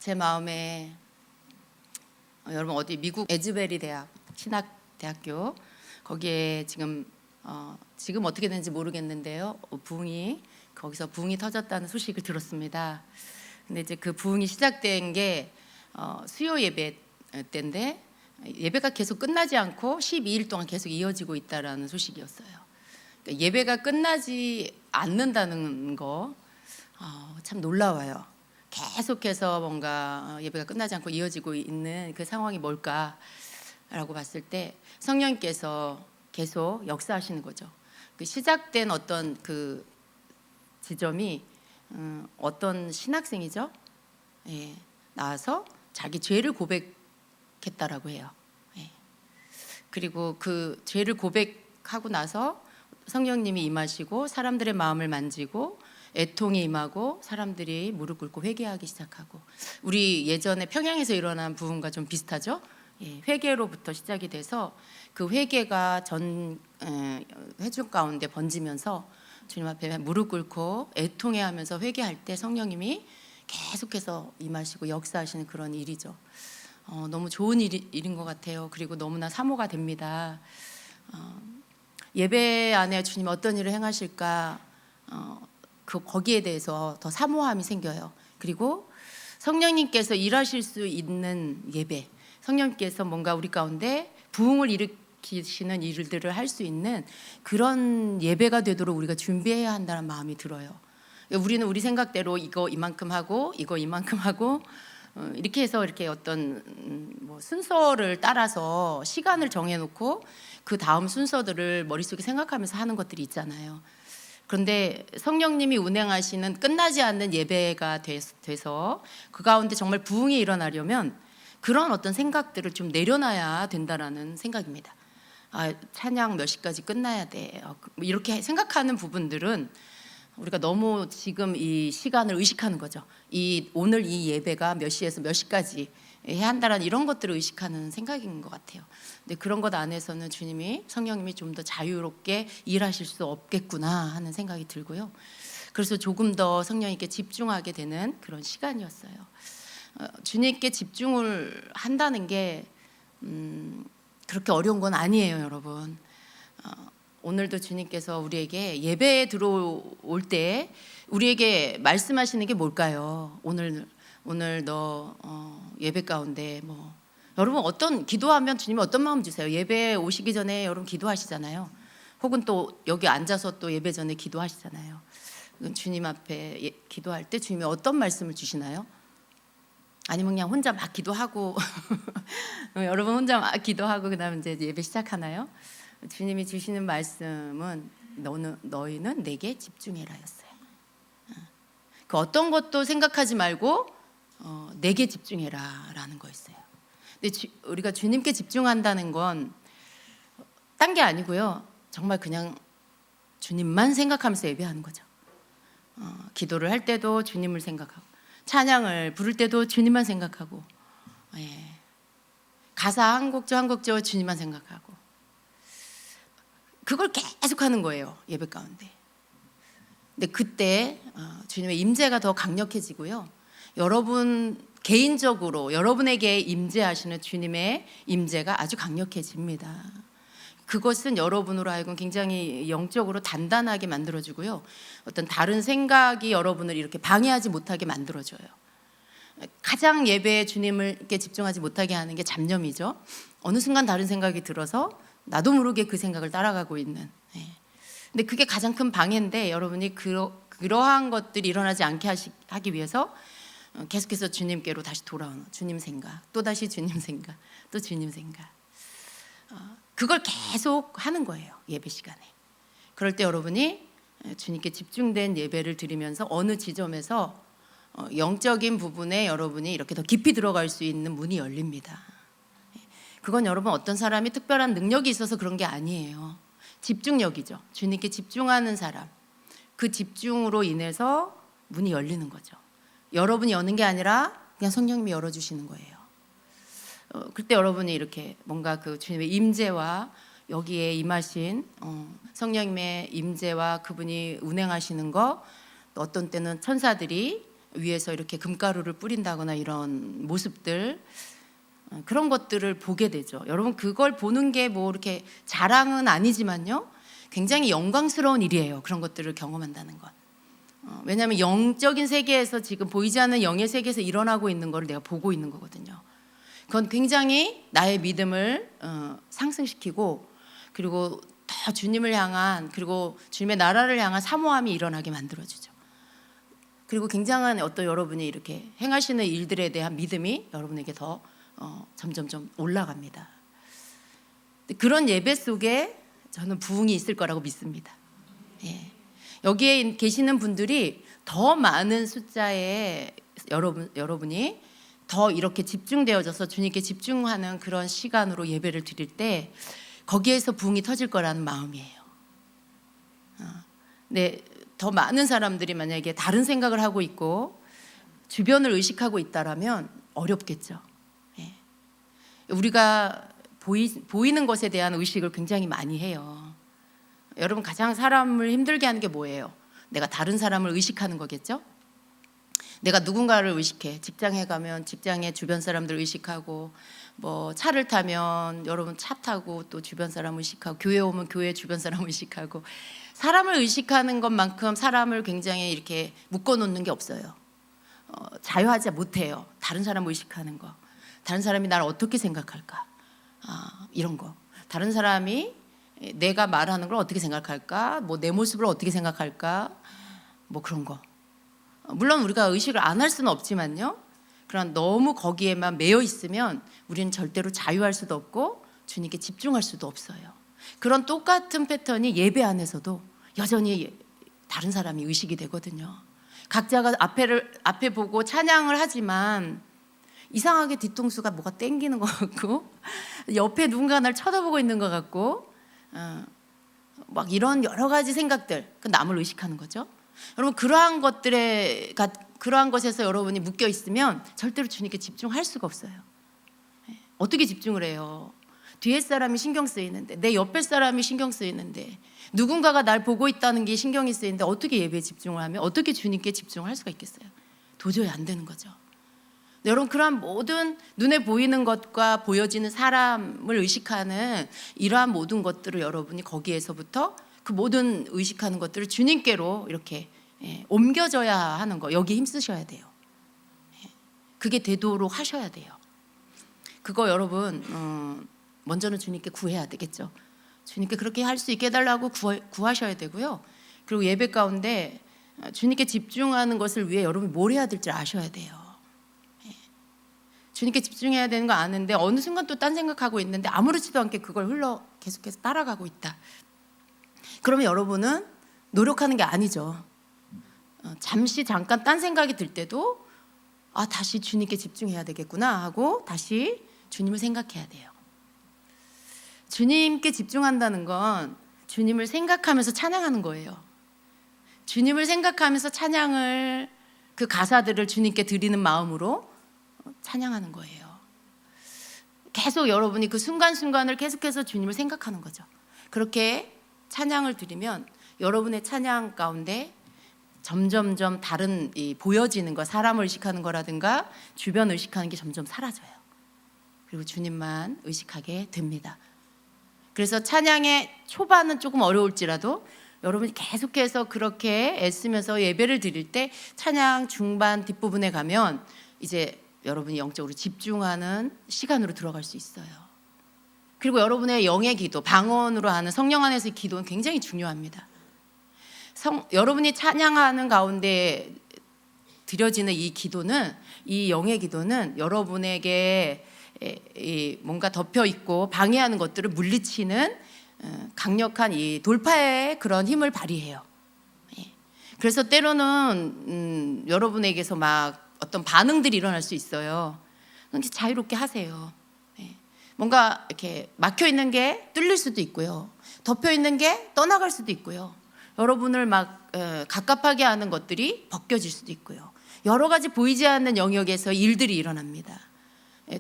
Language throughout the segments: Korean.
제 마음에 여러분 어디 미국 에즈베리 대학 신학대학교 거기에 지금 어떻게 되는지 모르겠는데요. 거기서 부흥이 터졌다는 소식을 들었습니다. 근데 이제 그 부흥이 시작된 게 수요 예배 때인데 예배가 계속 끝나지 않고 12일 동안 계속 이어지고 있다라는 소식이었어요. 그러니까 예배가 끝나지 않는다는 거 참 놀라워요. 계속해서 뭔가 예배가 끝나지 않고 이어지고 있는 그 상황이 뭘까라고 봤을 때 성령께서 계속 역사하시는 거죠. 그 시작된 어떤 그 지점이 어떤 신학생이죠. 예, 나와서 자기 죄를 고백했다라고 해요. 예. 그리고 그 죄를 고백하고 나서 성령님이 임하시고 사람들의 마음을 만지고 애통이 임하고 사람들이 무릎 꿇고 회개하기 시작하고, 우리 예전에 평양에서 일어난 부흥과 좀 비슷하죠. 예, 회개로부터 시작이 돼서 그 회개가 전 회중 가운데 번지면서 주님 앞에 무릎 꿇고 애통해하면서 회개할 때 성령님이 계속해서 임하시고 역사하시는 그런 일이죠. 너무 좋은 일인 것 같아요. 그리고 너무나 사모가 됩니다. 예배 안에 주님 어떤 일을 행하실까, 거기에 대해서 더 사모함이 생겨요. 그리고 성령님께서 일하실 수 있는 예배, 성령님께서 뭔가 우리 가운데 부흥을 일으키시는 일들을 할 수 있는 그런 예배가 되도록 우리가 준비해야 한다는 마음이 들어요. 우리는 우리 생각대로 이거 이만큼 하고 이거 이만큼 하고 이렇게 해서 이렇게 어떤 순서를 따라서 시간을 정해놓고 그 다음 순서들을 머릿속에 생각하면서 하는 것들이 있잖아요. 그런데 성령님이 운행하시는 끝나지 않는 예배가 돼서 그 가운데 정말 부흥이 일어나려면 그런 어떤 생각들을 좀 내려놔야 된다라는 생각입니다. 찬양 몇 시까지 끝나야 돼, 이렇게 생각하는 부분들은 우리가 너무 지금 이 시간을 의식하는 거죠. 오늘 이 예배가 몇 시에서 몇 시까지 해야 한다라는 이런 것들을 의식하는 생각인 것 같아요. 근데 그런 것 안에서는 성령님이 좀 더 자유롭게 일하실 수 없겠구나 하는 생각이 들고요. 그래서 조금 더 성령님께 집중하게 되는 그런 시간이었어요. 주님께 집중을 한다는 게 그렇게 어려운 건 아니에요, 여러분. 오늘도 주님께서 우리에게 예배에 들어올 때 우리에게 말씀하시는 게 뭘까요? 오늘 너 예배 가운데 여러분 기도하면 주님이 어떤 마음 주세요? 예배 오시기 전에 여러분 기도하시잖아요. 혹은 또 여기 앉아서 또 예배 전에 기도하시잖아요. 주님 앞에 기도할 때 주님이 어떤 말씀을 주시나요? 아니면 그냥 혼자 막 기도하고 여러분 혼자 막 기도하고 그다음에 이제 예배 시작하나요? 주님이 주시는 말씀은 너희는 내게 집중해라였어요. 그 어떤 것도 생각하지 말고 내게 집중해라라는 거였어요. 근데 우리가 주님께 집중한다는 건 딴 게 아니고요. 정말 그냥 주님만 생각하면서 예배하는 거죠. 기도를 할 때도 주님을 생각하고, 찬양을 부를 때도 주님만 생각하고, 가사 한 곡조 한 곡조 주님만 생각하고, 그걸 계속 하는 거예요, 예배 가운데. 근데 그때 주님의 임재가 더 강력해지고요. 여러분 개인적으로 여러분에게 임재하시는 주님의 임재가 아주 강력해집니다. 그것은 여러분으로 하여금 굉장히 영적으로 단단하게 만들어주고요. 어떤 다른 생각이 여러분을 이렇게 방해하지 못하게 만들어줘요. 가장 예배에 주님께 집중하지 못하게 하는 게 잡념이죠. 어느 순간 다른 생각이 들어서 나도 모르게 그 생각을 따라가고 있는. 근데 그게 가장 큰 방해인데, 여러분이 그러한 것들이 일어나지 않게 하기 위해서 계속해서 주님께로 다시 돌아오는 주님 생각, 또 다시 주님 생각, 또 주님 생각, 그걸 계속 하는 거예요, 예배 시간에. 그럴 때 여러분이 주님께 집중된 예배를 드리면서 어느 지점에서 영적인 부분에 여러분이 이렇게 더 깊이 들어갈 수 있는 문이 열립니다. 그건 여러분 어떤 사람이 특별한 능력이 있어서 그런 게 아니에요. 집중력이죠. 주님께 집중하는 사람, 그 집중으로 인해서 문이 열리는 거죠. 여러분이 여는 게 아니라 그냥 성령님이 열어주시는 거예요. 그때 여러분이 이렇게 뭔가 그 주님의 임재와 여기에 임하신 성령님의 임재와 그분이 운행하시는 거, 어떤 때는 천사들이 위에서 이렇게 금가루를 뿌린다거나 이런 모습들, 그런 것들을 보게 되죠. 여러분 그걸 보는 게 뭐 이렇게 자랑은 아니지만요, 굉장히 영광스러운 일이에요. 그런 것들을 경험한다는 것. 왜냐하면 영적인 세계에서 지금 보이지 않는 영의 세계에서 일어나고 있는 걸 내가 보고 있는 거거든요. 그건 굉장히 나의 믿음을 상승시키고, 그리고 더 주님을 향한, 그리고 주님의 나라를 향한 사모함이 일어나게 만들어주죠. 그리고 굉장한 어떤 여러분이 이렇게 행하시는 일들에 대한 믿음이 여러분에게 더 점점점 올라갑니다. 그런 예배 속에 저는 부흥이 있을 거라고 믿습니다. 예. 여기에 계시는 분들이 더 많은 숫자의 여러분이 더 이렇게 집중되어져서 주님께 집중하는 그런 시간으로 예배를 드릴 때 거기에서 부흥이 터질 거라는 마음이에요. 네, 더 많은 사람들이 만약에 다른 생각을 하고 있고 주변을 의식하고 있다라면 어렵겠죠. 예. 우리가 보이는 것에 대한 의식을 굉장히 많이 해요. 여러분 가장 사람을 힘들게 하는 게 뭐예요? 내가 다른 사람을 의식하는 거겠죠? 내가 누군가를 의식해. 직장에 가면 직장의 주변 사람들 의식하고, 뭐 차를 타면 여러분 차 타고 또 주변 사람 의식하고, 교회 오면 교회 주변 사람 의식하고, 사람을 의식하는 것만큼 사람을 굉장히 이렇게 묶어놓는 게 없어요. 자유하지 못해요. 다른 사람을 의식하는 거, 다른 사람이 나를 어떻게 생각할까, 이런 거, 다른 사람이 내가 말하는 걸 어떻게 생각할까, 뭐 내 모습을 어떻게 생각할까, 뭐 그런 거. 물론 우리가 의식을 안 할 수는 없지만요, 그런 너무 거기에만 매여 있으면 우리는 절대로 자유할 수도 없고 주님께 집중할 수도 없어요. 그런 똑같은 패턴이 예배 안에서도 여전히 다른 사람이 의식이 되거든요. 각자가 앞에 보고 찬양을 하지만 이상하게 뒤통수가 뭐가 땡기는 것 같고, 옆에 누군가 날 쳐다보고 있는 것 같고, 막 이런 여러 가지 생각들, 그 남을 의식하는 거죠. 여러분 그러한 것에서 여러분이 묶여 있으면 절대로 주님께 집중할 수가 없어요. 어떻게 집중을 해요? 뒤에 사람이 신경 쓰이는데, 내 옆에 사람이 신경 쓰이는데, 누군가가 날 보고 있다는 게 신경이 쓰이는데 어떻게 예배에 집중을 하면, 어떻게 주님께 집중할 수가 있겠어요? 도저히 안 되는 거죠. 여러분 그러한 모든 눈에 보이는 것과 보여지는 사람을 의식하는 이러한 모든 것들을 여러분이 거기에서부터 그 모든 의식하는 것들을 주님께로 이렇게 옮겨져야 하는 거, 여기 힘쓰셔야 돼요. 그게 되도록 하셔야 돼요. 그거 여러분 먼저는 주님께 구해야 되겠죠. 주님께 그렇게 할 수 있게 해달라고 구하셔야 되고요. 그리고 예배 가운데 주님께 집중하는 것을 위해 여러분이 뭘 해야 될지 아셔야 돼요. 주님께 집중해야 되는 거 아는데 어느 순간 또 딴 생각하고 있는데 아무렇지도 않게 그걸 계속해서 따라가고 있다. 그러면 여러분은 노력하는 게 아니죠. 잠깐 딴 생각이 들 때도 다시 주님께 집중해야 되겠구나 하고 다시 주님을 생각해야 돼요. 주님께 집중한다는 건 주님을 생각하면서 찬양하는 거예요. 주님을 생각하면서 찬양을, 그 가사들을 주님께 드리는 마음으로 찬양하는 거예요. 계속 여러분이 그 순간순간을 계속해서 주님을 생각하는 거죠. 그렇게 찬양을 드리면 여러분의 찬양 가운데 점점점 다른 보여지는 거, 사람을 의식하는 거라든가 주변 의식하는 게 점점 사라져요. 그리고 주님만 의식하게 됩니다. 그래서 찬양의 초반은 조금 어려울지라도 여러분이 계속해서 그렇게 애쓰면서 예배를 드릴 때 찬양 중반 뒷부분에 가면 이제 여러분이 영적으로 집중하는 시간으로 들어갈 수 있어요. 그리고 여러분의 영의 기도, 방언으로 하는 성령 안에서의 기도는 굉장히 중요합니다. 여러분이 찬양하는 가운데 드려지는 이 기도는, 이 영의 기도는 여러분에게 뭔가 덮여 있고 방해하는 것들을 물리치는 강력한 이 돌파의 그런 힘을 발휘해요. 그래서 때로는 여러분에게서 막 어떤 반응들이 일어날 수 있어요. 근데 자유롭게 하세요. 뭔가 이렇게 막혀 있는 게 뚫릴 수도 있고요. 덮여 있는 게 떠나갈 수도 있고요. 여러분을 막 갑갑하게 하는 것들이 벗겨질 수도 있고요. 여러 가지 보이지 않는 영역에서 일들이 일어납니다.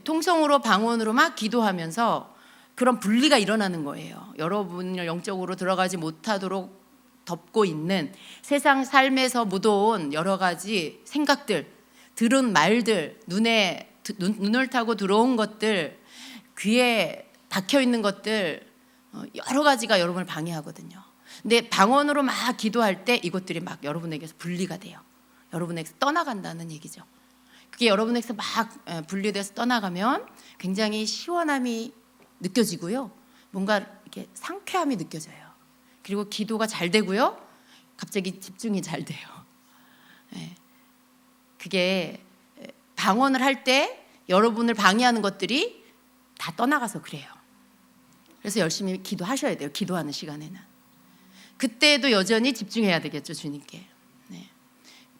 통성으로 방언으로 막 기도하면서 그런 분리가 일어나는 거예요. 여러분을 영적으로 들어가지 못하도록 덮고 있는 세상 삶에서 묻어온 여러 가지 생각들, 들은 말들, 눈을 타고 들어온 것들, 귀에 박혀 있는 것들, 여러 가지가 여러분을 방해하거든요. 근데 방언으로 막 기도할 때 이것들이 막 여러분에게서 분리가 돼요. 여러분에게서 떠나간다는 얘기죠. 그게 여러분에게서 막 분리돼서 떠나가면 굉장히 시원함이 느껴지고요. 뭔가 이렇게 상쾌함이 느껴져요. 그리고 기도가 잘 되고요. 갑자기 집중이 잘 돼요. 그게 방언을 할 때 여러분을 방해하는 것들이 다 떠나가서 그래요. 그래서 열심히 기도하셔야 돼요. 기도하는 시간에는. 그때도 여전히 집중해야 되겠죠, 주님께.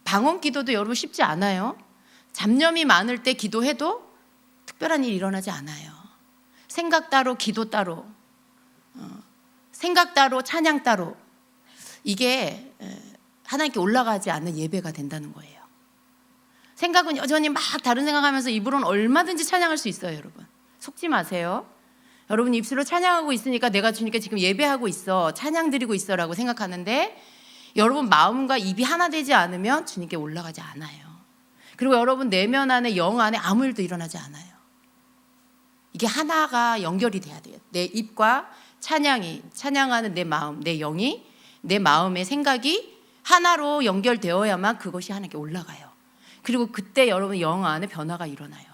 방언 기도도 여러분 쉽지 않아요. 잡념이 많을 때 기도해도 특별한 일이 일어나지 않아요. 생각 따로, 기도 따로, 생각 따로, 찬양 따로, 이게 하나님께 올라가지 않는 예배가 된다는 거예요. 생각은 여전히 막 다른 생각하면서 입으로는 얼마든지 찬양할 수 있어요. 여러분 속지 마세요. 여러분 입술로 찬양하고 있으니까 내가 주님께 지금 예배하고 있어, 찬양 드리고 있어 라고 생각하는데, 여러분 마음과 입이 하나 되지 않으면 주님께 올라가지 않아요. 그리고 여러분 내면 안에, 영 안에 아무 일도 일어나지 않아요. 이게 하나가 연결이 돼야 돼요. 내 입과 찬양하는 내 마음, 내 영이, 내 마음의 생각이 하나로 연결되어야만 그것이 하나님께 올라가요. 그리고 그때 여러분 영 안에 변화가 일어나요.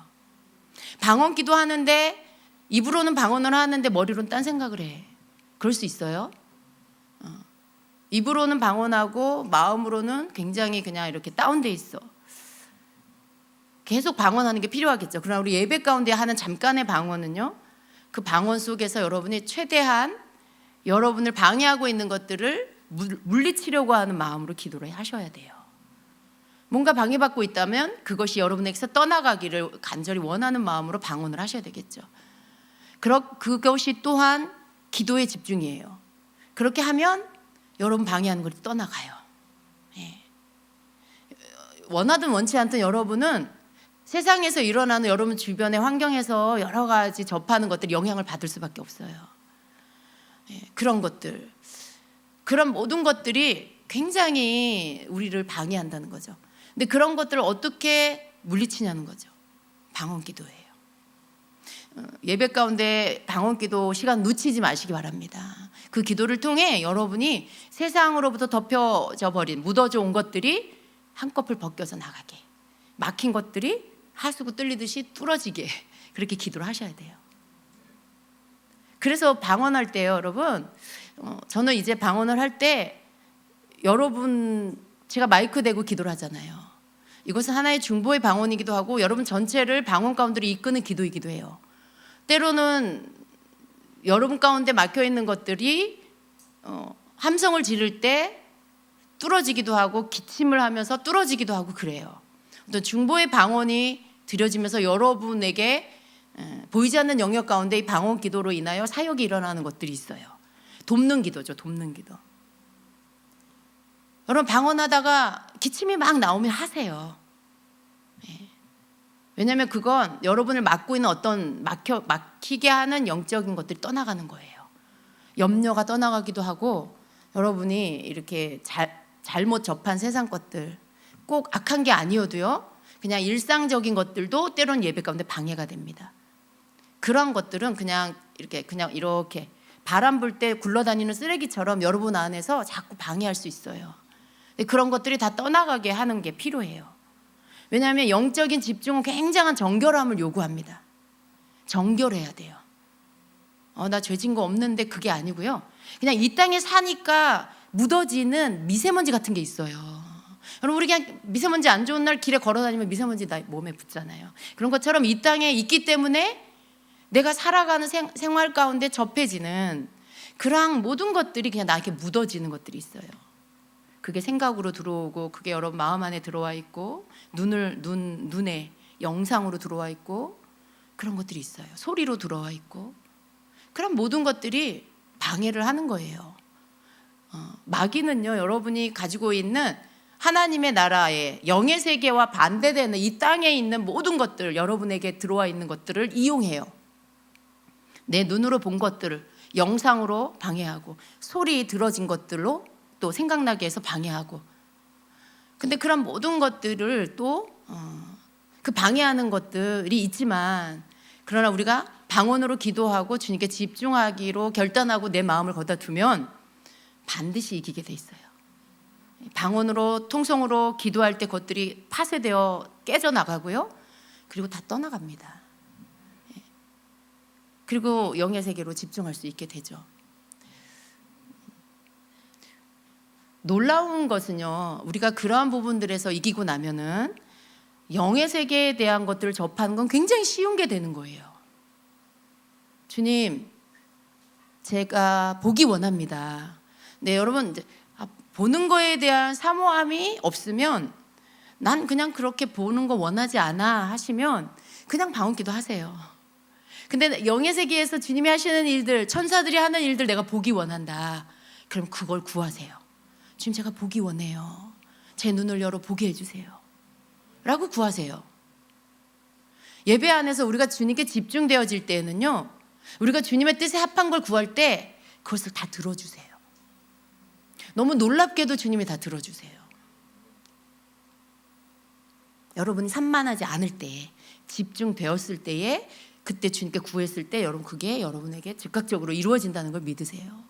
방언 기도하는데 입으로는 방언을 하는데 머리로는 딴 생각을 해. 그럴 수 있어요. 입으로는 방언하고 마음으로는 굉장히 그냥 이렇게 다운돼 있어. 계속 방언하는 게 필요하겠죠. 그러나 우리 예배 가운데 하는 잠깐의 방언은요, 그 방언 속에서 여러분이 최대한 여러분을 방해하고 있는 것들을 물리치려고 하는 마음으로 기도를 하셔야 돼요. 뭔가 방해받고 있다면 그것이 여러분에게서 떠나가기를 간절히 원하는 마음으로 방언을 하셔야 되겠죠. 그것이 또한 기도의 집중이에요. 그렇게 하면 여러분 방해하는 것이 떠나가요. 원하든 원치 않든 여러분은 세상에서 일어나는 여러분 주변의 환경에서 여러 가지 접하는 것들이 영향을 받을 수밖에 없어요. 그런 것들, 그런 모든 것들이 굉장히 우리를 방해한다는 거죠. 근데 그런 것들을 어떻게 물리치냐는 거죠. 방언 기도예요. 예배 가운데 방언 기도 시간 놓치지 마시기 바랍니다. 그 기도를 통해 여러분이 세상으로부터 덮여져 버린, 묻어져 온 것들이 한꺼풀 벗겨져 나가게, 막힌 것들이 하수구 뚫리듯이 뚫어지게, 그렇게 기도를 하셔야 돼요. 그래서 방언할 때요, 여러분, 저는 이제 방언을 할 때 여러분, 제가 마이크 대고 기도를 하잖아요. 이것은 하나의 중보의 방언이기도 하고 여러분 전체를 방언 가운데로 이끄는 기도이기도 해요. 때로는 여러분 가운데 막혀 있는 것들이 함성을 지를 때 뚫어지기도 하고 기침을 하면서 뚫어지기도 하고 그래요. 어떤 중보의 방언이 드려지면서 여러분에게 보이지 않는 영역 가운데 이 방언 기도로 인하여 사역이 일어나는 것들이 있어요. 돕는 기도죠. 돕는 기도. 여러분 방언하다가 기침이 막 나오면 하세요. 왜냐하면 그건 여러분을 막고 있는 어떤 막히게 하는 영적인 것들이 떠나가는 거예요. 염려가 떠나가기도 하고, 여러분이 이렇게 잘못 접한 세상 것들, 꼭 악한 게 아니어도요, 그냥 일상적인 것들도 때론 예배 가운데 방해가 됩니다. 그런 것들은 그냥 이렇게 바람 불 때 굴러다니는 쓰레기처럼 여러분 안에서 자꾸 방해할 수 있어요. 그런 것들이 다 떠나가게 하는 게 필요해요. 왜냐하면 영적인 집중은 굉장한 정결함을 요구합니다. 정결해야 돼요. 나 죄진 거 없는데, 그게 아니고요, 그냥 이 땅에 사니까 묻어지는 미세먼지 같은 게 있어요. 여러분, 우리 그냥 미세먼지 안 좋은 날 길에 걸어다니면 미세먼지 나 몸에 붙잖아요. 그런 것처럼 이 땅에 있기 때문에 내가 살아가는 생활 가운데 접해지는 그러한 모든 것들이 그냥 나에게 묻어지는 것들이 있어요. 그게 생각으로 들어오고, 그게 여러분 마음 안에 들어와 있고, 눈에 영상으로 들어와 있고, 그런 것들이 있어요. 소리로 들어와 있고, 그런 모든 것들이 방해를 하는 거예요. 마귀는요, 여러분이 가지고 있는 하나님의 나라의 영의 세계와 반대되는 이 땅에 있는 모든 것들, 여러분에게 들어와 있는 것들을 이용해요. 내 눈으로 본 것들을 영상으로 방해하고, 소리 들어진 것들로 또 생각나게 해서 방해하고. 근데 그런 모든 것들을 또 그 방해하는 것들이 있지만, 그러나 우리가 방언으로 기도하고 주님께 집중하기로 결단하고 내 마음을 거다 두면 반드시 이기게 돼 있어요. 방언으로 통성으로 기도할 때 그것들이 파쇄되어 깨져나가고요. 그리고 다 떠나갑니다. 그리고 영의 세계로 집중할 수 있게 되죠. 놀라운 것은요, 우리가 그러한 부분들에서 이기고 나면은 영의 세계에 대한 것들을 접하는 건 굉장히 쉬운 게 되는 거예요. 주님, 제가 보기 원합니다. 네, 여러분, 보는 거에 대한 사모함이 없으면 난 그냥 그렇게 보는 거 원하지 않아 하시면 그냥 방언기도 하세요. 근데 영의 세계에서 주님이 하시는 일들, 천사들이 하는 일들 내가 보기 원한다. 그럼 그걸 구하세요. 주님, 제가 보기 원해요. 제 눈을 열어 보게 해주세요. 라고 구하세요. 예배 안에서 우리가 주님께 집중되어질 때에는요, 우리가 주님의 뜻에 합한 걸 구할 때 그것을 다 들어주세요. 너무 놀랍게도 주님이 다 들어주세요. 여러분이 산만하지 않을 때, 집중되었을 때에, 그때 주님께 구했을 때 여러분 그게 여러분에게 즉각적으로 이루어진다는 걸 믿으세요.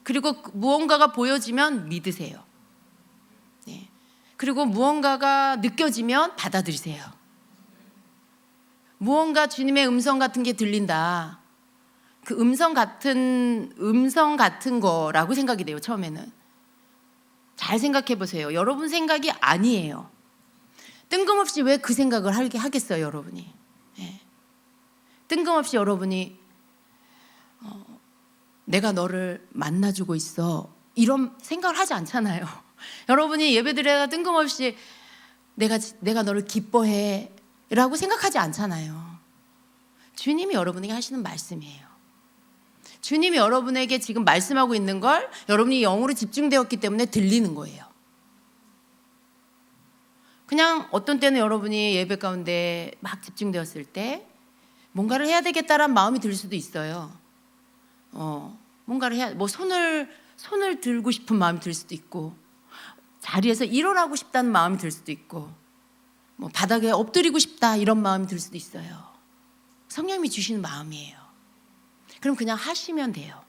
그리고 무언가가 보여지면 믿으세요. 네. 그리고 무언가가 느껴지면 받아들이세요. 무언가 주님의 음성 같은 게 들린다. 그 음성 같은 거라고 생각이 돼요. 처음에는. 잘 생각해 보세요. 여러분 생각이 아니에요. 뜬금없이 왜 그 생각을 하겠어요, 여러분이. 네. 뜬금없이 여러분이 내가 너를 만나주고 있어, 이런 생각을 하지 않잖아요. 여러분이 예배드려야 뜬금없이 내가 너를 기뻐해 라고 생각하지 않잖아요. 주님이 여러분에게 하시는 말씀이에요. 주님이 여러분에게 지금 말씀하고 있는 걸 여러분이 영으로 집중되었기 때문에 들리는 거예요. 그냥 어떤 때는 여러분이 예배 가운데 막 집중되었을 때 뭔가를 해야 되겠다라는 마음이 들 수도 있어요. 뭔가를 해야, 손을 들고 싶은 마음이 들 수도 있고, 자리에서 일어나고 싶다는 마음이 들 수도 있고, 바닥에 엎드리고 싶다 이런 마음이 들 수도 있어요. 성령님이 주시는 마음이에요. 그럼 그냥 하시면 돼요.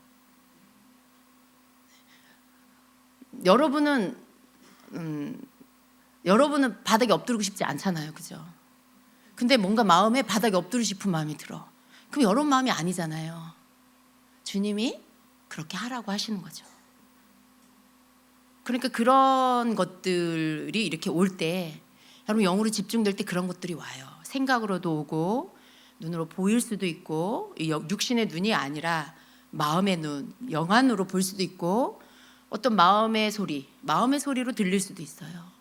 여러분은 바닥에 엎드리고 싶지 않잖아요, 그죠? 근데 뭔가 마음에 바닥에 엎드리고 싶은 마음이 들어. 그럼 여러분 마음이 아니잖아요. 주님이 그렇게 하라고 하시는 거죠. 그러니까 그런 것들이 이렇게 올 때, 여러분 영으로 집중될 때 그런 것들이 와요. 생각으로도 오고, 눈으로 보일 수도 있고, 육신의 눈이 아니라 마음의 눈, 영안으로 볼 수도 있고, 어떤 마음의 소리로 들릴 수도 있어요.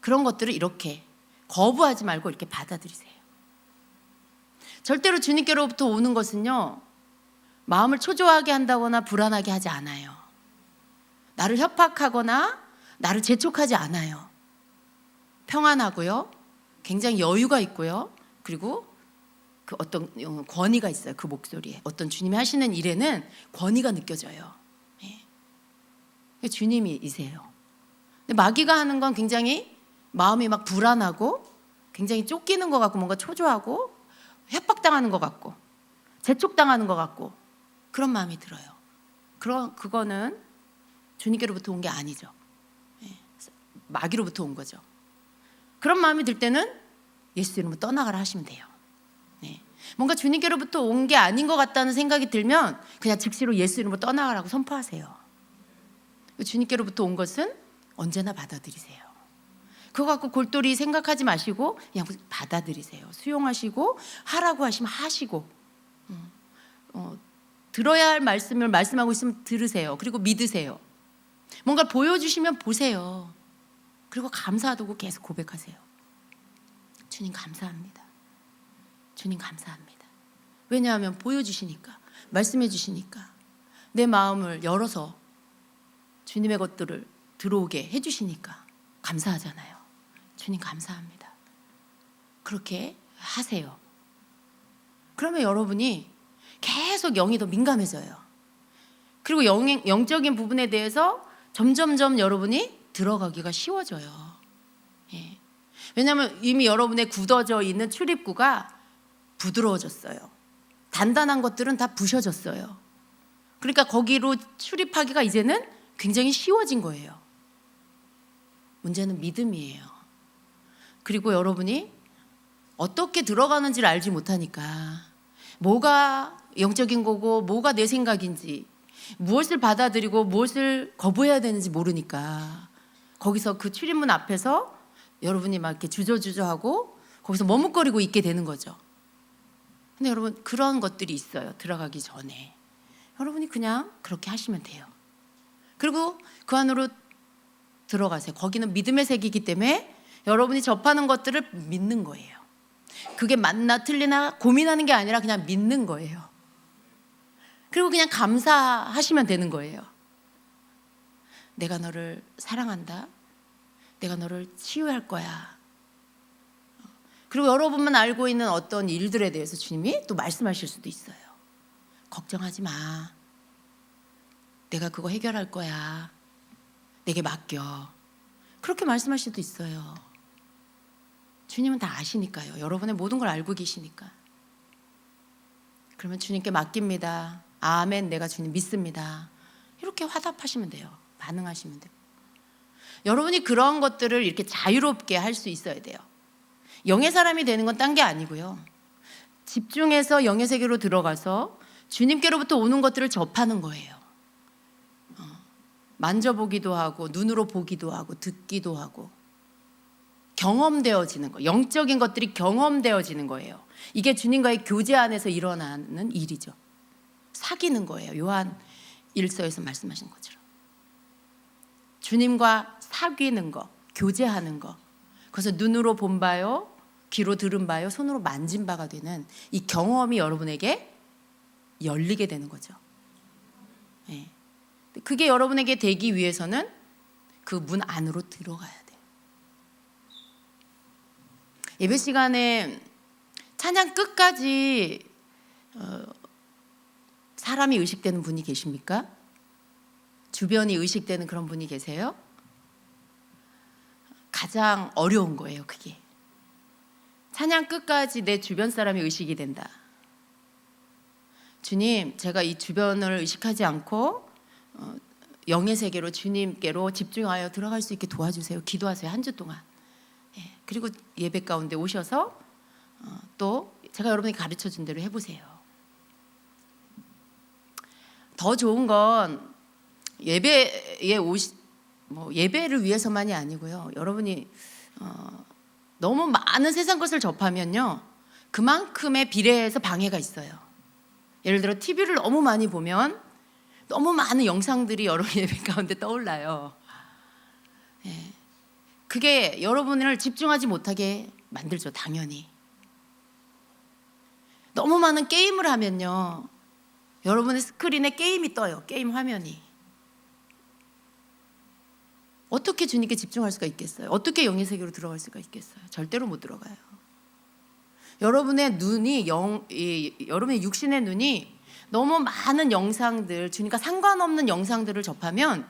그런 것들을 이렇게 거부하지 말고 이렇게 받아들이세요. 절대로 주님께로부터 오는 것은요, 마음을 초조하게 한다거나 불안하게 하지 않아요. 나를 협박하거나 나를 재촉하지 않아요. 평안하고요, 굉장히 여유가 있고요, 그리고 그 어떤 권위가 있어요. 그 목소리에 어떤 주님이 하시는 일에는 권위가 느껴져요. 주님이세요. 근데 마귀가 하는 건 굉장히 마음이 막 불안하고 굉장히 쫓기는 것 같고, 뭔가 초조하고 협박당하는 것 같고 재촉당하는 것 같고 그런 마음이 들어요. 그거는 주님께로부터 온 게 아니죠. 마귀로부터 온 거죠. 그런 마음이 들 때는 예수 이름으로 떠나가라 하시면 돼요. 뭔가 주님께로부터 온 게 아닌 것 같다는 생각이 들면 그냥 즉시로 예수 이름으로 떠나가라고 선포하세요. 주님께로부터 온 것은 언제나 받아들이세요. 그거 갖고 골똘히 생각하지 마시고 그냥 받아들이세요. 수용하시고, 하라고 하시면 하시고, 들어야 할 말씀을 말씀하고 있으면 들으세요. 그리고 믿으세요. 뭔가 보여주시면 보세요. 그리고 감사하다고 계속 고백하세요. 주님 감사합니다. 주님 감사합니다. 왜냐하면 보여주시니까, 말씀해 주시니까, 내 마음을 열어서 주님의 것들을 들어오게 해주시니까 감사하잖아요. 주님 감사합니다. 그렇게 하세요. 그러면 여러분이 계속 영이 더 민감해져요. 그리고 영적인 부분에 대해서 점점점 여러분이 들어가기가 쉬워져요. 예. 왜냐하면 이미 여러분의 굳어져 있는 출입구가 부드러워졌어요. 단단한 것들은 다 부셔졌어요. 그러니까 거기로 출입하기가 이제는 굉장히 쉬워진 거예요. 문제는 믿음이에요. 그리고 여러분이 어떻게 들어가는지를 알지 못하니까 뭐가 영적인 거고 뭐가 내 생각인지, 무엇을 받아들이고 무엇을 거부해야 되는지 모르니까 거기서 그 출입문 앞에서 여러분이 막 이렇게 주저주저하고 거기서 머뭇거리고 있게 되는 거죠. 근데 여러분, 그런 것들이 있어요. 들어가기 전에 여러분이 그냥 그렇게 하시면 돼요. 그리고 그 안으로 들어가세요. 거기는 믿음의 세계이기 때문에 여러분이 접하는 것들을 믿는 거예요. 그게 맞나 틀리나 고민하는 게 아니라 그냥 믿는 거예요. 그리고 그냥 감사하시면 되는 거예요. 내가 너를 사랑한다. 내가 너를 치유할 거야. 그리고 여러분만 알고 있는 어떤 일들에 대해서 주님이 또 말씀하실 수도 있어요. 걱정하지 마. 내가 그거 해결할 거야. 내게 맡겨. 그렇게 말씀하실 수도 있어요. 주님은 다 아시니까요. 여러분의 모든 걸 알고 계시니까. 그러면 주님께 맡깁니다. 아멘, 내가 주님 믿습니다. 이렇게 화답하시면 돼요. 반응하시면 돼요. 여러분이 그런 것들을 이렇게 자유롭게 할 수 있어야 돼요. 영의 사람이 되는 건 딴 게 아니고요. 집중해서 영의 세계로 들어가서 주님께로부터 오는 것들을 접하는 거예요. 만져보기도 하고 눈으로 보기도 하고 듣기도 하고 경험되어지는 거, 영적인 것들이 경험되어지는 거예요. 이게 주님과의 교제 안에서 일어나는 일이죠. 사귀는 거예요. 요한 1서에서 말씀하신 것처럼 주님과 사귀는 거, 교제하는 거, 그래서 눈으로 본 바요, 귀로 들은 바요, 손으로 만진 바가 되는 이 경험이 여러분에게 열리게 되는 거죠. 네. 그게 여러분에게 되기 위해서는 그 문 안으로 들어가야 돼요. 예배 시간에 찬양 끝까지 사람이 의식되는 분이 계십니까? 주변이 의식되는 그런 분이 계세요? 가장 어려운 거예요, 그게. 찬양 끝까지 내 주변 사람이 의식이 된다. 주님, 제가 이 주변을 의식하지 않고 영의 세계로 주님께로 집중하여 들어갈 수 있게 도와주세요. 기도하세요. 한 주 동안. 그리고 예배 가운데 오셔서 또 제가 여러분이 가르쳐준 대로 해보세요. 더 좋은 건 예배에 예배를 위해서만이 아니고요. 여러분이 너무 많은 세상 것을 접하면요, 그만큼의 비례해서 방해가 있어요. 예를 들어 TV를 너무 많이 보면 너무 많은 영상들이 여러분 예배 가운데 떠올라요. 그게 여러분을 집중하지 못하게 만들죠. 당연히. 너무 많은 게임을 하면요, 여러분의 스크린에 게임이 떠요. 게임 화면이. 어떻게 주님께 집중할 수가 있겠어요? 어떻게 영의 세계로 들어갈 수가 있겠어요? 절대로 못 들어가요. 여러분의 눈이 여러분의 육신의 눈이 너무 많은 영상들, 주님과 상관없는 영상들을 접하면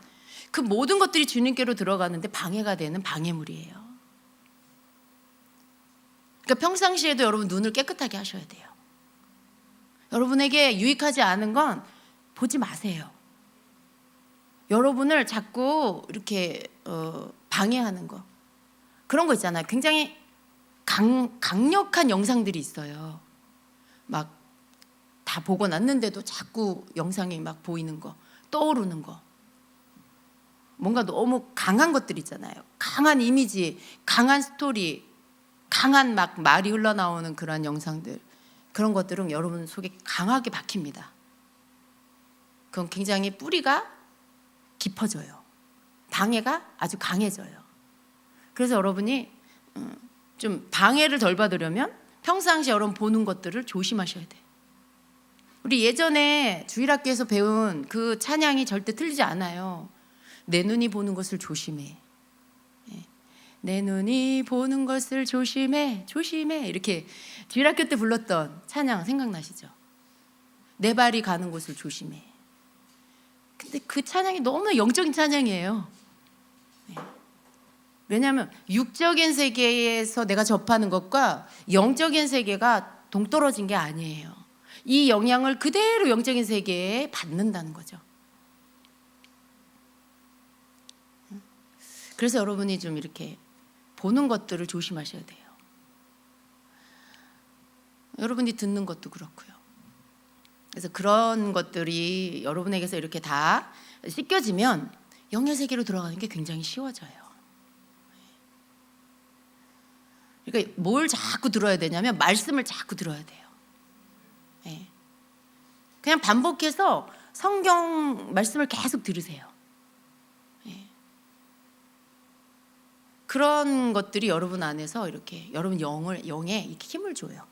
그 모든 것들이 주님께로 들어가는데 방해가 되는 방해물이에요. 그러니까 평상시에도 여러분 눈을 깨끗하게 하셔야 돼요. 여러분에게 유익하지 않은 건 보지 마세요. 여러분을 자꾸 이렇게 방해하는 거, 그런 거 있잖아요. 굉장히 강력한 영상들이 있어요. 막 다 보고 났는데도 자꾸 영상이 막 보이는 거, 떠오르는 거, 뭔가 너무 강한 것들 있잖아요. 강한 이미지, 강한 스토리, 강한 막 말이 흘러나오는 그런 영상들, 그런 것들은 여러분 속에 강하게 박힙니다. 그건 굉장히 뿌리가 깊어져요. 방해가 아주 강해져요. 그래서 여러분이 좀 방해를 덜 받으려면 평상시 여러분 보는 것들을 조심하셔야 돼요. 우리 예전에 주일학교에서 배운 그 찬양이 절대 틀리지 않아요. 내 눈이 보는 것을 조심해. 내 눈이 보는 것을 조심해, 조심해. 이렇게 주일학교 때 불렀던 찬양 생각나시죠? 내 발이 가는 곳을 조심해. 근데 그 찬양이 너무 영적인 찬양이에요. 네. 왜냐하면 육적인 세계에서 내가 접하는 것과 영적인 세계가 동떨어진 게 아니에요. 이 영향을 그대로 영적인 세계에 받는다는 거죠. 그래서 여러분이 좀 이렇게 보는 것들을 조심하셔야 돼요. 여러분이 듣는 것도 그렇고요. 그래서 그런 것들이 여러분에게서 이렇게 다 씻겨지면 영의 세계로 들어가는 게 굉장히 쉬워져요. 그러니까 뭘 자꾸 들어야 되냐면 말씀을 자꾸 들어야 돼요. 네. 그냥 반복해서 성경 말씀을 계속 들으세요. 네. 그런 것들이 여러분 안에서 이렇게 여러분 영에 이렇게 힘을 줘요.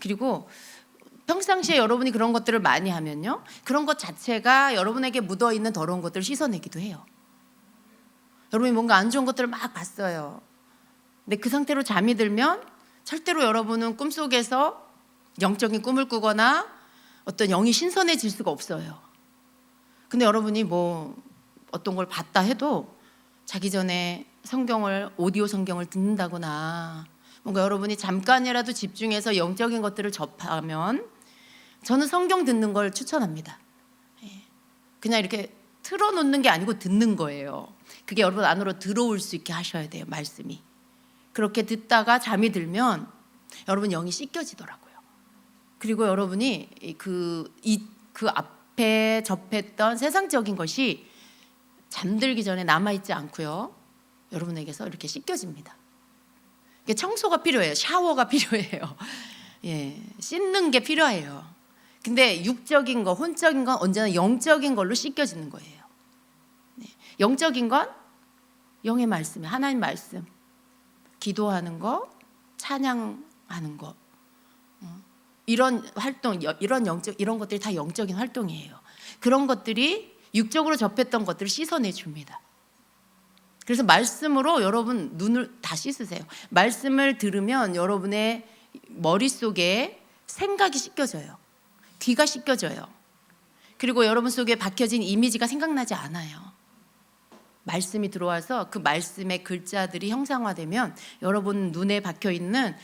그리고 평상시에 여러분이 그런 것들을 많이 하면요, 그런 것 자체가 여러분에게 묻어있는 더러운 것들을 씻어내기도 해요. 여러분이 뭔가 안 좋은 것들을 막 봤어요. 근데 그 상태로 잠이 들면 절대로 여러분은 꿈속에서 영적인 꿈을 꾸거나 어떤 영이 신선해질 수가 없어요. 근데 여러분이 뭐 어떤 걸 봤다 해도 자기 전에 오디오 성경을 듣는다거나 뭔가 여러분이 잠깐이라도 집중해서 영적인 것들을 접하면 저는 성경 듣는 걸 추천합니다. 그냥 이렇게 틀어놓는 게 아니고 듣는 거예요. 그게 여러분 안으로 들어올 수 있게 하셔야 돼요. 말씀이. 그렇게 듣다가 잠이 들면 여러분 영이 씻겨지더라고요. 그리고 여러분이 그 앞에 접했던 세상적인 것이 잠들기 전에 남아있지 않고요, 여러분에게서 이렇게 씻겨집니다. 청소가 필요해요. 샤워가 필요해요. 예, 씻는 게 필요해요. 근데 육적인 거, 혼적인 건 언제나 영적인 걸로 씻겨지는 거예요. 네. 영적인 건 영의 말씀, 하나님 말씀, 기도하는 거, 찬양하는 거, 이런 활동, 이런 것들이 다 영적인 활동이에요. 그런 것들이 육적으로 접했던 것들을 씻어내 줍니다. 그래서 말씀으로 여러분 눈을 다 씻으세요. 말씀을 들으면 여러분의 머릿속에 생각이 씻겨져요. 귀가 씻겨져요. 그리고 여러분 속에 박혀진 이미지가 생각나지 않아요. 말씀이 들어와서 그 말씀의 글자들이 형상화되면 여러분 눈에 박혀있는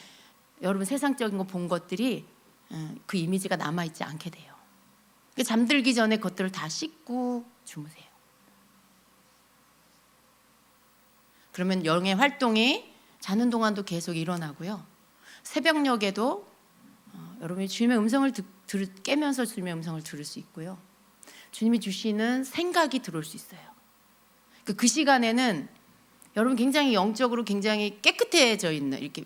여러분 세상적인 거 본 것들이 그 이미지가 남아있지 않게 돼요. 잠들기 전에 그것들을 다 씻고 주무세요. 그러면 영의 활동이 자는 동안도 계속 일어나고요. 새벽녘에도 여러분이 주님의 음성을 깨면서 주님의 음성을 들을 수 있고요. 주님이 주시는 생각이 들어올 수 있어요. 그 시간에는 여러분 굉장히 영적으로 굉장히 깨끗해져 있는 이렇게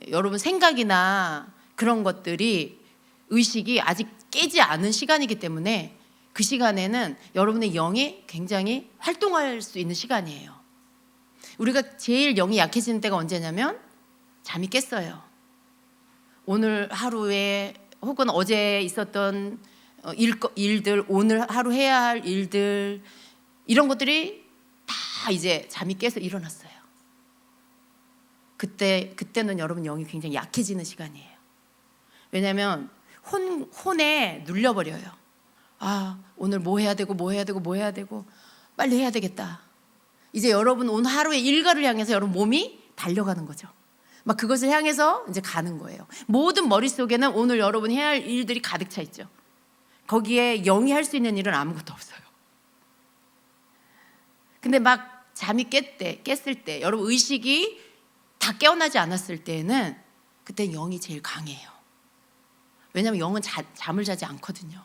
여러분 생각이나 그런 것들이 의식이 아직 깨지 않은 시간이기 때문에 그 시간에는 여러분의 영이 굉장히 활동할 수 있는 시간이에요. 우리가 제일 영이 약해지는 때가 언제냐면 잠이 깼어요. 오늘 하루에 혹은 어제 있었던 일들, 오늘 하루 해야 할 일들, 이런 것들이 다 이제 잠이 깨서 일어났어요. 그때는 여러분 영이 굉장히 약해지는 시간이에요. 왜냐하면 혼에 눌려버려요. 아, 오늘 뭐 해야 되고 빨리 해야 되겠다. 이제 여러분 오늘 하루의 일과를 향해서 여러분 몸이 달려가는 거죠. 막 그것을 향해서 이제 가는 거예요. 모든 머릿속에는 오늘 여러분이 해야 할 일들이 가득 차 있죠. 거기에 영이 할 수 있는 일은 아무것도 없어요. 근데 막 잠이 깼을 때 여러분 의식이 다 깨어나지 않았을 때는 그때 영이 제일 강해요. 왜냐하면 영은 잠을 자지 않거든요.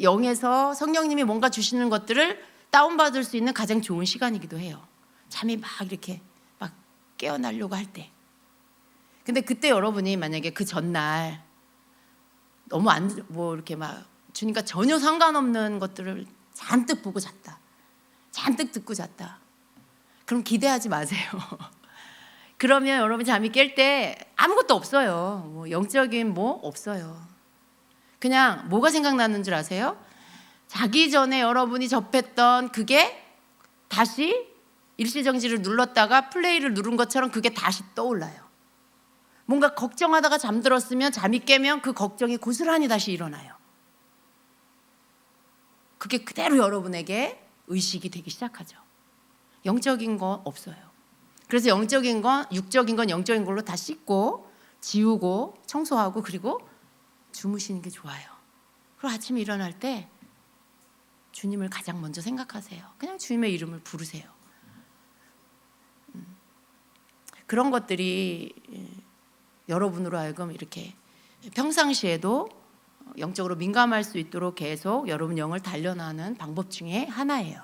영에서 성령님이 뭔가 주시는 것들을 다운받을 수 있는 가장 좋은 시간이기도 해요. 잠이 막 이렇게 막 깨어나려고 할 때. 근데 그때 여러분이 만약에 그 전날 너무 이렇게 막 주님과 전혀 상관없는 것들을 잔뜩 보고 잤다, 잔뜩 듣고 잤다, 그럼 기대하지 마세요. 그러면 여러분 잠이 깰 때 아무것도 없어요. 뭐 영적인 없어요. 그냥 뭐가 생각나는 줄 아세요? 자기 전에 여러분이 접했던 그게 다시 일시정지를 눌렀다가 플레이를 누른 것처럼 그게 다시 떠올라요. 뭔가 걱정하다가 잠들었으면 잠이 깨면 그 걱정이 고스란히 다시 일어나요. 그게 그대로 여러분에게 의식이 되기 시작하죠. 영적인 건 없어요. 그래서 영적인 건, 육적인 건 영적인 걸로 다 씻고 지우고 청소하고 그리고 주무시는 게 좋아요. 그리고 아침에 일어날 때 주님을 가장 먼저 생각하세요. 그냥 주님의 이름을 부르세요. 그런 것들이 여러분으로 하여금 이렇게 평상시에도 영적으로 민감할 수 있도록 계속 여러분 영을 단련하는 방법 중에 하나예요.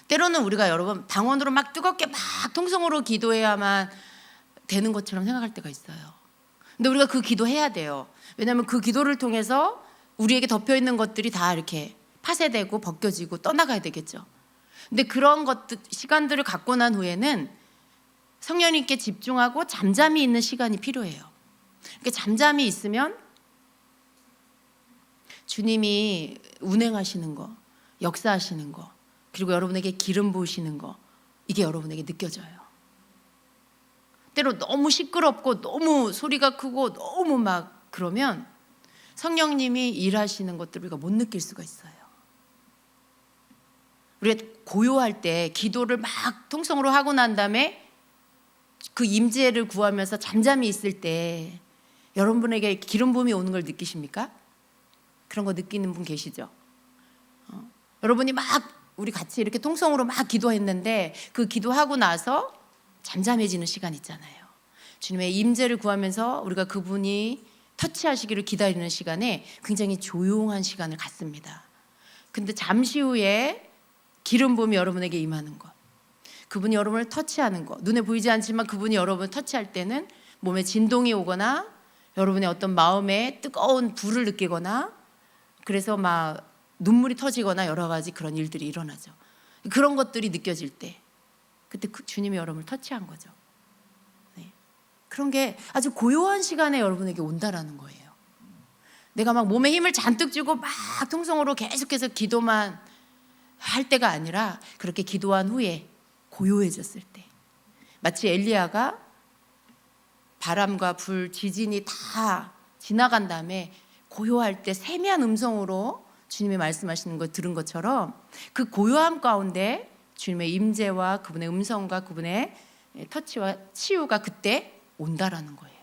때로는 우리가 여러분 방언으로 막 뜨겁게 막 통성으로 기도해야만 되는 것처럼 생각할 때가 있어요. 근데 우리가 그 기도해야 돼요. 왜냐하면 그 기도를 통해서 우리에게 덮여있는 것들이 다 이렇게 파쇄되고 벗겨지고 떠나가야 되겠죠. 근데 그런 것들 시간들을 갖고 난 후에는 성령님께 집중하고 잠잠히 있는 시간이 필요해요. 그러니까 잠잠히 있으면 주님이 운행하시는 거, 역사하시는 거, 그리고 여러분에게 기름 부으시는 거, 이게 여러분에게 느껴져요. 때로 너무 시끄럽고 너무 소리가 크고 너무 막 그러면 성령님이 일하시는 것들을 우리가 못 느낄 수가 있어요. 우리가 고요할 때 기도를 막 통성으로 하고 난 다음에 그 임재를 구하면서 잠잠히 있을 때 여러분에게 기름 부음이 오는 걸 느끼십니까? 그런 거 느끼는 분 계시죠? 여러분이 막 우리 같이 이렇게 통성으로 막 기도했는데 그 기도하고 나서 잠잠해지는 시간 있잖아요. 주님의 임재를 구하면서 우리가 그분이 터치하시기를 기다리는 시간에 굉장히 조용한 시간을 갖습니다. 근데 잠시 후에 기름 부음이 여러분에게 임하는 것, 그분이 여러분을 터치하는 것, 눈에 보이지 않지만 그분이 여러분을 터치할 때는 몸에 진동이 오거나 여러분의 어떤 마음에 뜨거운 불을 느끼거나 그래서 막 눈물이 터지거나 여러 가지 그런 일들이 일어나죠. 그런 것들이 느껴질 때 그때 주님이 여러분을 터치한 거죠. 네. 그런 게 아주 고요한 시간에 여러분에게 온다라는 거예요. 내가 막 몸에 힘을 잔뜩 주고 막 통성으로 계속해서 기도만 할 때가 아니라 그렇게 기도한 후에 고요해졌을 때, 마치 엘리야가 바람과 불, 지진이 다 지나간 다음에 고요할 때 세미한 음성으로 주님이 말씀하시는 걸 들은 것처럼 그 고요함 가운데 주님의 임재와 그분의 음성과 그분의 터치와 치유가 그때 온다라는 거예요.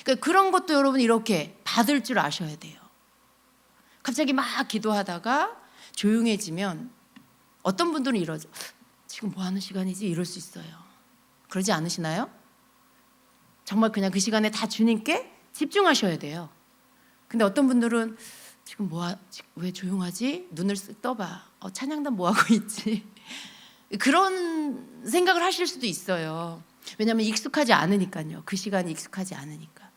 그러니까 그런 것도 여러분 이렇게 받을 줄 아셔야 돼요. 갑자기 막 기도하다가 조용해지면 어떤 분들은 이러죠. 지금 뭐 하는 시간이지? 이럴 수 있어요. 그러지 않으시나요? 정말 그냥 그 시간에 다 주님께 집중하셔야 돼요. 근데 어떤 분들은 지금 왜 조용하지? 눈을 쓱 떠봐. 찬양단 뭐 하고 있지? 그런 생각을 하실 수도 있어요. 왜냐하면 익숙하지 않으니까요. 그 시간이 익숙하지 않으니까.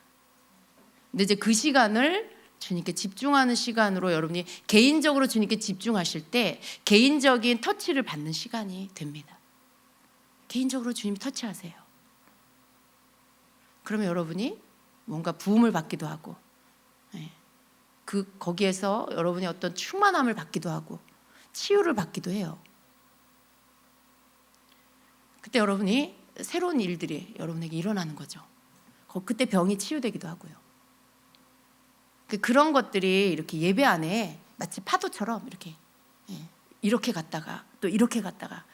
근데 이제 그 시간을 주님께 집중하는 시간으로 여러분이 개인적으로 주님께 집중하실 때 개인적인 터치를 받는 시간이 됩니다. 개인적으로 주님 터치하세요. 그러면 여러분이 뭔가 부음을 받기도 하고 거기에서 여러분이 어떤 충만함을 받기도 하고 치유를 받기도 해요. 그때 여러분이 새로운 일들이 여러분에게 일어나는 거죠. 그때 병이 치유되기도 하고요. 그런 것들이 이렇게 예배 안에 마치 파도처럼 이렇게 갔다가 또 이렇게 갔다가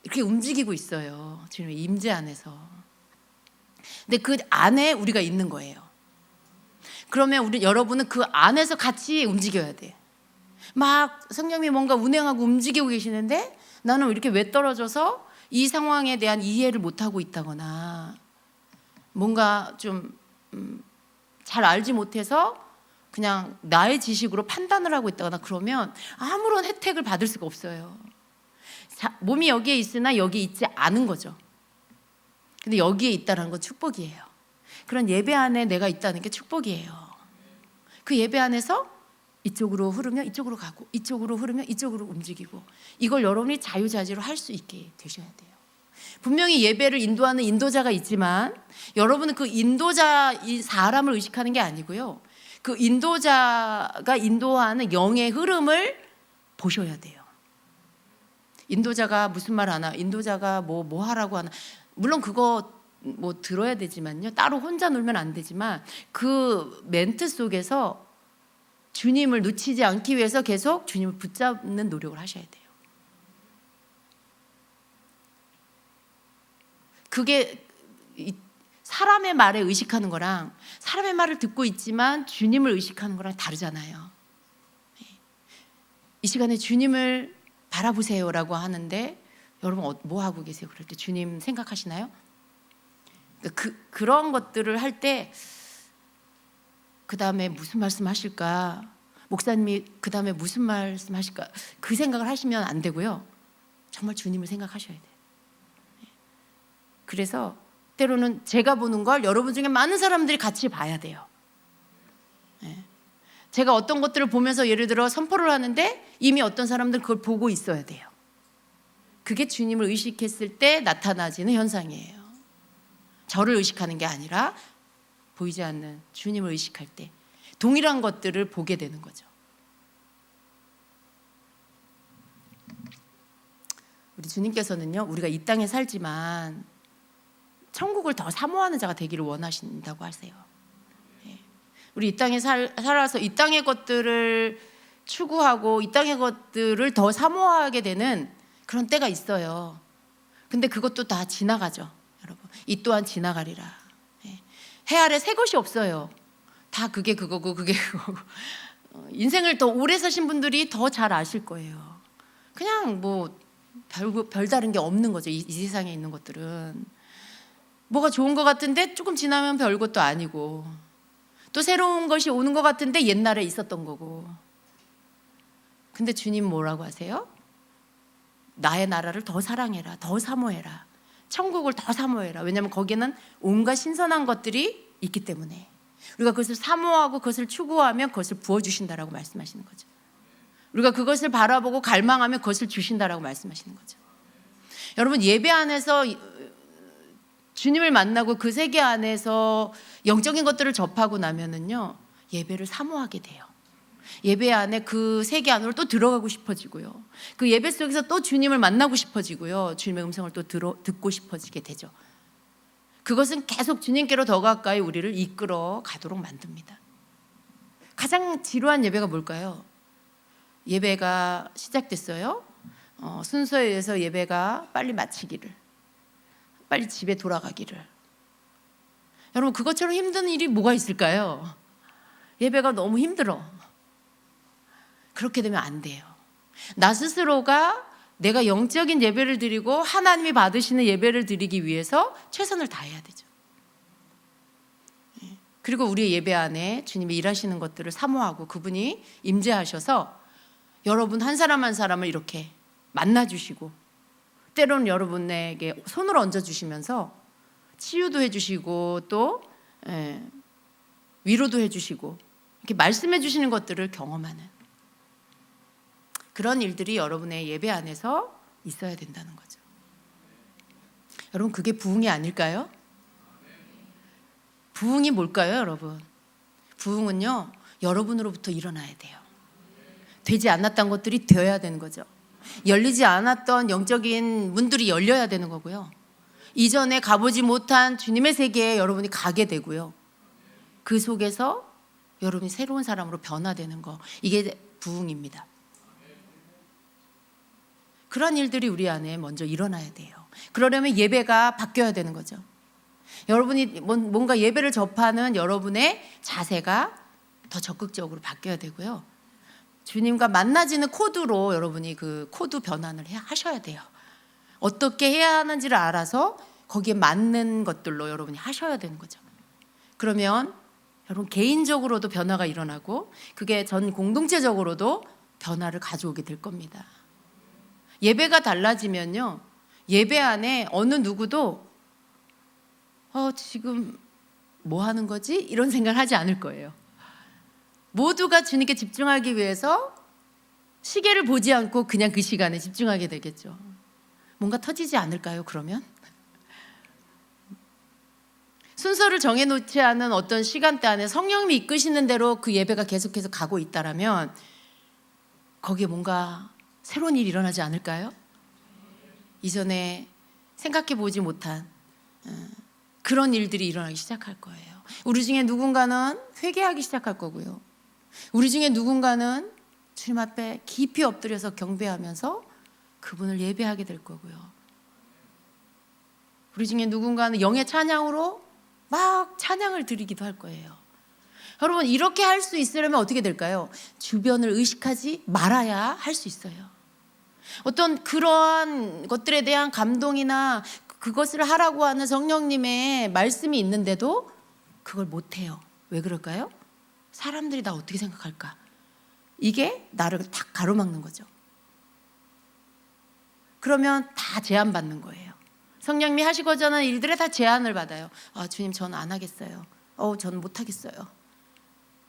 이렇게 움직이고 있어요. 주님의 임재 안에서. 근데 그 안에 우리가 있는 거예요. 그러면 여러분은 그 안에서 같이 움직여야 돼. 막 성령님이 뭔가 운행하고 움직이고 계시는데 나는 이렇게 왜 떨어져서 이 상황에 대한 이해를 못하고 있다거나 뭔가 좀 잘 알지 못해서 그냥 나의 지식으로 판단을 하고 있다거나 그러면 아무런 혜택을 받을 수가 없어요. 몸이 여기에 있으나 여기 있지 않은 거죠. 근데 여기에 있다는 건 축복이에요. 그런 예배 안에 내가 있다는 게 축복이에요. 그 예배 안에서 이쪽으로 흐르면 이쪽으로 가고 이쪽으로 흐르면 이쪽으로 움직이고 이걸 여러분이 자유자재로 할 수 있게 되셔야 돼요. 분명히 예배를 인도하는 인도자가 있지만 여러분은 그 인도자 이 사람을 의식하는 게 아니고요. 그 인도자가 인도하는 영의 흐름을 보셔야 돼요. 인도자가 무슨 말 하나, 인도자가 뭐 하라고 하나, 물론 그거 뭐 들어야 되지만요. 따로 혼자 놀면 안 되지만 그 멘트 속에서 주님을 놓치지 않기 위해서 계속 주님을 붙잡는 노력을 하셔야 돼요. 그게 사람의 말에 의식하는 거랑 사람의 말을 듣고 있지만 주님을 의식하는 거랑 다르잖아요. 이 시간에 주님을 바라보세요라고 하는데 여러분 뭐 하고 계세요? 그럴 때 주님 생각하시나요? 그런 것들을 할 때 그 다음에 무슨 말씀 하실까? 목사님이 그 다음에 무슨 말씀 하실까? 그 생각을 하시면 안 되고요. 정말 주님을 생각하셔야 돼요. 그래서 때로는 제가 보는 걸 여러분 중에 많은 사람들이 같이 봐야 돼요. 제가 어떤 것들을 보면서 예를 들어 선포를 하는데 이미 어떤 사람들은 그걸 보고 있어야 돼요. 그게 주님을 의식했을 때 나타나지는 현상이에요. 저를 의식하는 게 아니라 보이지 않는 주님을 의식할 때 동일한 것들을 보게 되는 거죠. 우리 주님께서는요, 우리가 이 땅에 살지만 천국을 더 사모하는 자가 되기를 원하신다고 하세요. 우리 이 땅에 살아서 이 땅의 것들을 추구하고 이 땅의 것들을 더 사모하게 되는 그런 때가 있어요. 근데 그것도 다 지나가죠, 여러분. 이 또한 지나가리라. 해 아래 새 것이 없어요. 다 그게 그거고 그게 그거고. 인생을 더 오래 사신 분들이 더 잘 아실 거예요. 그냥 뭐 별다른 게 없는 거죠. 이 세상에 있는 것들은 뭐가 좋은 것 같은데 조금 지나면 별것도 아니고, 또 새로운 것이 오는 것 같은데 옛날에 있었던 거고. 근데 주님 뭐라고 하세요? 나의 나라를 더 사랑해라, 더 사모해라, 천국을 더 사모해라. 왜냐하면 거기에는 온갖 신선한 것들이 있기 때문에 우리가 그것을 사모하고 그것을 추구하면 그것을 부어주신다라고 말씀하시는 거죠. 우리가 그것을 바라보고 갈망하면 그것을 주신다라고 말씀하시는 거죠. 여러분, 예배 안에서 주님을 만나고 그 세계 안에서 영적인 것들을 접하고 나면은요, 예배를 사모하게 돼요. 예배 안에 그 세계 안으로 또 들어가고 싶어지고요. 그 예배 속에서 또 주님을 만나고 싶어지고요. 주님의 음성을 또 듣고 싶어지게 되죠. 그것은 계속 주님께로 더 가까이 우리를 이끌어 가도록 만듭니다. 가장 지루한 예배가 뭘까요? 예배가 시작됐어요. 순서에 의해서 예배가 빨리 마치기를, 빨리 집에 돌아가기를. 여러분, 그것처럼 힘든 일이 뭐가 있을까요? 예배가 너무 힘들어. 그렇게 되면 안 돼요. 나 스스로가 내가 영적인 예배를 드리고 하나님이 받으시는 예배를 드리기 위해서 최선을 다해야 되죠. 그리고 우리의 예배 안에 주님이 일하시는 것들을 사모하고 그분이 임재하셔서 여러분 한 사람 한 사람을 이렇게 만나주시고, 때로는 여러분에게 손을 얹어주시면서 치유도 해주시고 또 위로도 해주시고 이렇게 말씀해 주시는 것들을 경험하는 그런 일들이 여러분의 예배 안에서 있어야 된다는 거죠. 여러분, 그게 부흥이 아닐까요? 부흥이 뭘까요, 여러분? 부흥은요, 여러분으로부터 일어나야 돼요. 되지 않았던 것들이 되어야 되는 거죠. 열리지 않았던 영적인 문들이 열려야 되는 거고요. 이전에 가보지 못한 주님의 세계에 여러분이 가게 되고요. 그 속에서 여러분이 새로운 사람으로 변화되는 거, 이게 부흥입니다. 그런 일들이 우리 안에 먼저 일어나야 돼요. 그러려면 예배가 바뀌어야 되는 거죠. 여러분이 뭔가 예배를 접하는 여러분의 자세가 더 적극적으로 바뀌어야 되고요. 주님과 만나지는 코드로 여러분이 그 코드 변환을 하셔야 돼요. 어떻게 해야 하는지를 알아서 거기에 맞는 것들로 여러분이 하셔야 되는 거죠. 그러면 여러분 개인적으로도 변화가 일어나고 그게 전 공동체적으로도 변화를 가져오게 될 겁니다. 예배가 달라지면요, 예배 안에 어느 누구도 지금 뭐 하는 거지? 이런 생각을 하지 않을 거예요. 모두가 주님께 집중하기 위해서 시계를 보지 않고 그냥 그 시간에 집중하게 되겠죠. 뭔가 터지지 않을까요, 그러면? 순서를 정해놓지 않은 어떤 시간대 안에 성령님이 이끄시는 대로 그 예배가 계속해서 가고 있다면 거기에 뭔가 새로운 일이 일어나지 않을까요? 이전에 생각해 보지 못한 그런 일들이 일어나기 시작할 거예요. 우리 중에 누군가는 회개하기 시작할 거고요. 우리 중에 누군가는 주님 앞에 깊이 엎드려서 경배하면서 그분을 예배하게 될 거고요. 우리 중에 누군가는 영의 찬양으로 막 찬양을 드리기도 할 거예요. 여러분, 이렇게 할 수 있으려면 어떻게 될까요? 주변을 의식하지 말아야 할 수 있어요. 어떤 그러한 것들에 대한 감동이나 그것을 하라고 하는 성령님의 말씀이 있는데도 그걸 못해요. 왜 그럴까요? 사람들이 나 어떻게 생각할까? 이게 나를 다 가로막는 거죠. 그러면 다 제한받는 거예요. 성령님이 하시고자 하는 일들에 다 제한을 받아요. 아, 주님, 저는 안 하겠어요. 저는 못 하겠어요.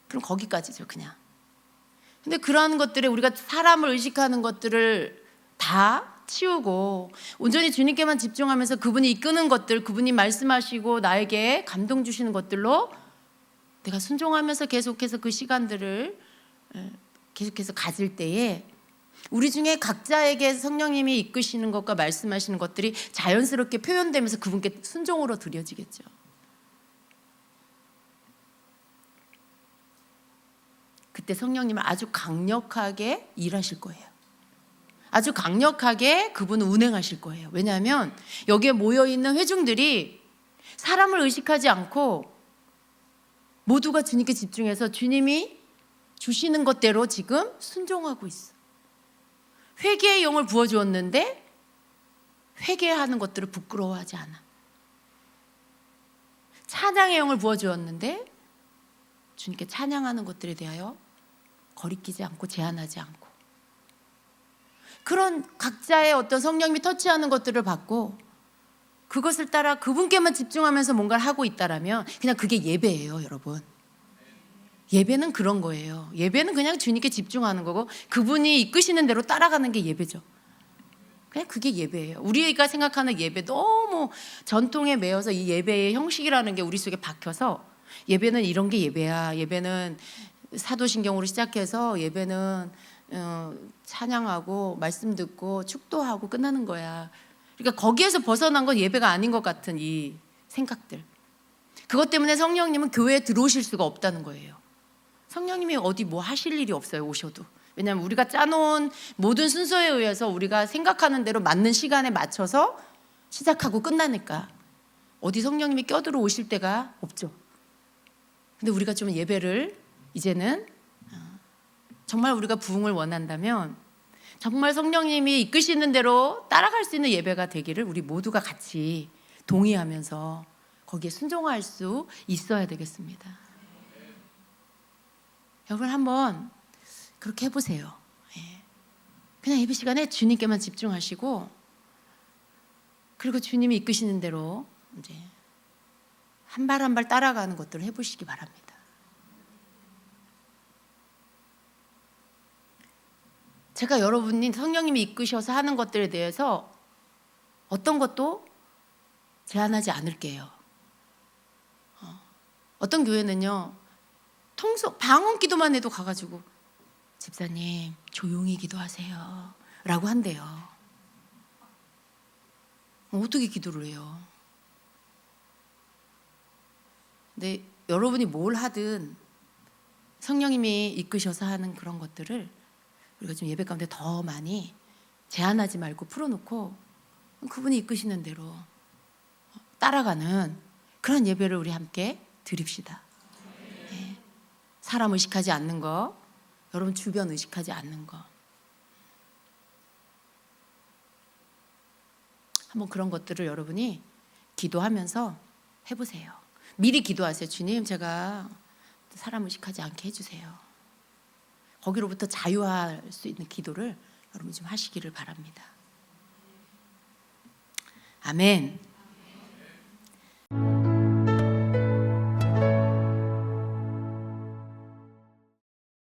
그럼 거기까지죠, 그냥. 근데 그러한 것들에 우리가 사람을 의식하는 것들을 다 치우고 온전히 주님께만 집중하면서 그분이 이끄는 것들, 그분이 말씀하시고 나에게 감동 주시는 것들로 내가 순종하면서 계속해서 그 시간들을 계속해서 가질 때에 우리 중에 각자에게 성령님이 이끄시는 것과 말씀하시는 것들이 자연스럽게 표현되면서 그분께 순종으로 드려지겠죠. 그때 성령님은 아주 강력하게 일하실 거예요. 아주 강력하게 그분은 운행하실 거예요. 왜냐하면 여기에 모여있는 회중들이 사람을 의식하지 않고 모두가 주님께 집중해서 주님이 주시는 것대로 지금 순종하고 있어. 회개의 영을 부어주었는데 회개하는 것들을 부끄러워하지 않아. 찬양의 영을 부어주었는데 주님께 찬양하는 것들에 대하여 거리끼지 않고 제한하지 않고, 그런 각자의 어떤 성령님이 터치하는 것들을 받고 그것을 따라 그분께만 집중하면서 뭔가를 하고 있다라면 그냥 그게 예배예요, 여러분. 예배는 그런 거예요. 예배는 그냥 주님께 집중하는 거고 그분이 이끄시는 대로 따라가는 게 예배죠. 그냥 그게 예배예요. 우리가 생각하는 예배, 너무 전통에 매여서 이 예배의 형식이라는 게 우리 속에 박혀서 예배는 이런 게 예배야. 예배는 사도신경으로 시작해서 예배는 찬양하고 말씀 듣고 축도하고 끝나는 거야. 그러니까 거기에서 벗어난 건 예배가 아닌 것 같은 이 생각들. 그것 때문에 성령님은 교회에 들어오실 수가 없다는 거예요. 성령님이 어디 뭐 하실 일이 없어요, 오셔도. 왜냐하면 우리가 짜놓은 모든 순서에 의해서 우리가 생각하는 대로 맞는 시간에 맞춰서 시작하고 끝나니까 어디 성령님이 껴들어 오실 때가 없죠. 근데 우리가 좀 예배를 이제는 정말 우리가 부흥을 원한다면 정말 성령님이 이끄시는 대로 따라갈 수 있는 예배가 되기를 우리 모두가 같이 동의하면서 거기에 순종할 수 있어야 되겠습니다. 여러분 한번 그렇게 해보세요. 그냥 예배 시간에 주님께만 집중하시고 그리고 주님이 이끄시는 대로 이제 한 발 한 발 따라가는 것들을 해보시기 바랍니다. 제가 여러분이 성령님이 이끄셔서 하는 것들에 대해서 어떤 것도 제한하지 않을게요. 어떤 교회는요, 방언 기도만 해도 가가지고 집사님 조용히 기도하세요 라고 한대요. 어떻게 기도를 해요? 근데 여러분이 뭘 하든 성령님이 이끄셔서 하는 그런 것들을 우리가 좀 예배 가운데 더 많이 제한하지 말고 풀어놓고 그분이 이끄시는 대로 따라가는 그런 예배를 우리 함께 드립시다. 사람 의식하지 않는 거, 여러분 주변 의식하지 않는 거, 한번 그런 것들을 여러분이 기도하면서 해보세요. 미리 기도하세요. 주님, 제가 사람 의식하지 않게 해주세요. 거기로부터 자유할 수 있는 기도를 여러분 좀 하시기를 바랍니다. 아멘.